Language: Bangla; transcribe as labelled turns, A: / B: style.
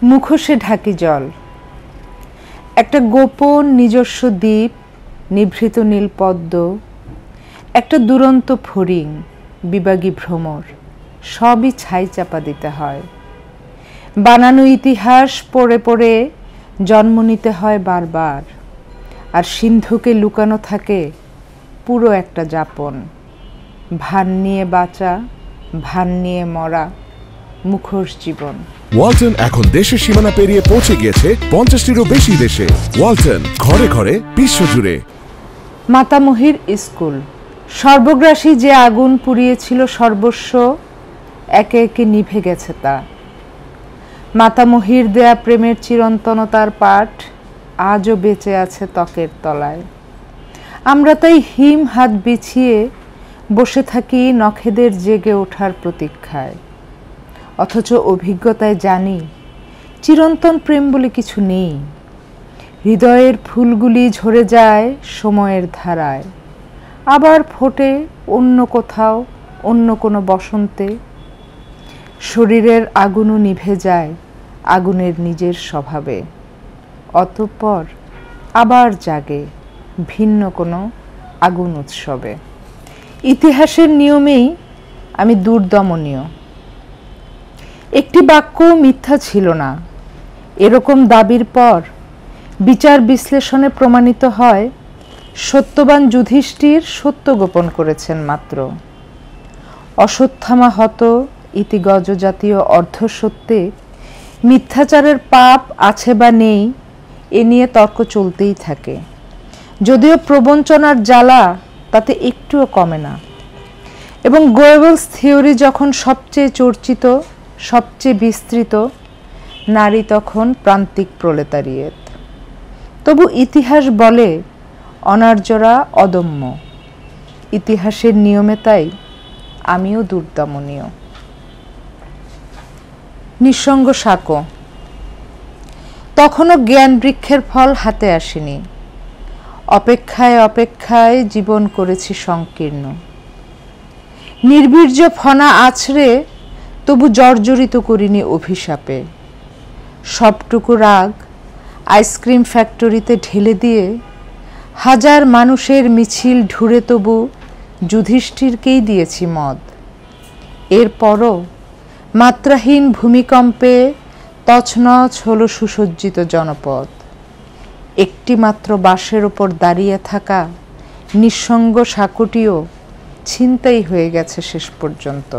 A: মুখোশে ঢাকি জল, একটা গোপন নিজস্ব দ্বীপ, নিভৃত নীল পদ্ম, একটা দুরন্ত ফড়িং, বিবাগী ভ্রমর, সবই ছাই চাপা দিতে হয়। বানানো ইতিহাস পড়ে পড়ে জন্ম নিতে হয় বারবার, আর সিন্ধুকে লুকানো থাকে পুরো একটা যাপন। ভান নিয়ে বাঁচা, ভান নিয়ে মরা, মুখোশ জীবন।
B: ওয়ালটন এখন দেশের সীমানা পেরিয়ে পৌঁছে গিয়েছে 50টিরও বেশি দেশে। ওয়ালটন, ঘরে ঘরে, বিশ্বজুড়ে।
A: মাতামহির স্কুল, সর্বগ্রাসী যে আগুন পুড়িয়েছিল সর্বস্ব, একে একে নিভে গেছে তা। মাতামহির দেয়া প্রেমের চিরন্তনতার পাঠ আজও বেঁচে আছে ত্বকের তলায়। আমরা তাই হিম হাত বিছিয়ে বসে থাকি নখেদের জেগে ওঠার প্রতীক্ষায়, অথচ অভিজ্ঞতায় জানি চিরন্তন প্রেম বলে কিছু নেই। হৃদয়ের ফুলগুলি ঝরে যায় সময়ের ধারায়, আবার ফোটে অন্য কোথাও, অন্য কোনো বসন্তে। শরীরের আগুনও নিভে যায় আগুনের নিজের স্বভাবে, অতঃপর আবার জাগে ভিন্ন কোনো আগুন উৎসবে। ইতিহাসের নিয়মেই আমি দুর্দমনীয়। একটি বাক্যও মিথ্যা ছিল না, এরকম দাবির পর বিচার বিশ্লেষণে প্রমাণিত হয় সত্যবান যুধিষ্ঠির সত্য গোপন করেছেন মাত্র। অশ্বত্থামা হত ইতি গজ জাতীয় অর্ধসত্যে মিথ্যাচারের পাপ আছে বা নেই এ নিয়ে তর্ক চলতেই থাকে, যদিও প্রবঞ্চনার জ্বালা তাতে একটুও কমে না। এবং গোয়েবলস থিওরি যখন সবচেয়ে চর্চিত, সবচেয়ে বিস্তৃত, নারী তখন প্রান্তিক প্রলেতারিয়েত। তবু ইতিহাস বলে অনার্যরা অদম্য। ইতিহাসের নিয়মে তাই আমিও দুর্দমনীয়। নিঃসঙ্গ সাঁকো, তখনও জ্ঞান বৃক্ষের ফল হাতে আসেনি। অপেক্ষায় অপেক্ষায় জীবন করেছি সংকীর্ণ। নির্বীর্য ফনা আছড়ে তবু জর্জরিত করিনি অভিশাপে। সবটুকু রাগ আইসক্রিম ফ্যাক্টরিতে ঢেলে দিয়ে হাজার মানুষের মিছিল ঢুড়ে তবু যুধিষ্ঠিরকেই দিয়েছি মদ। এরপরও মাত্রাহীন ভূমিকম্পে তছনছ হলো সুসজ্জিত জনপদ। একটি মাত্র বাঁশের ওপর দাঁড়িয়ে থাকা নিঃসঙ্গ সাঁকোটিও ছিনতাই হয়ে গেছে শেষ পর্যন্ত।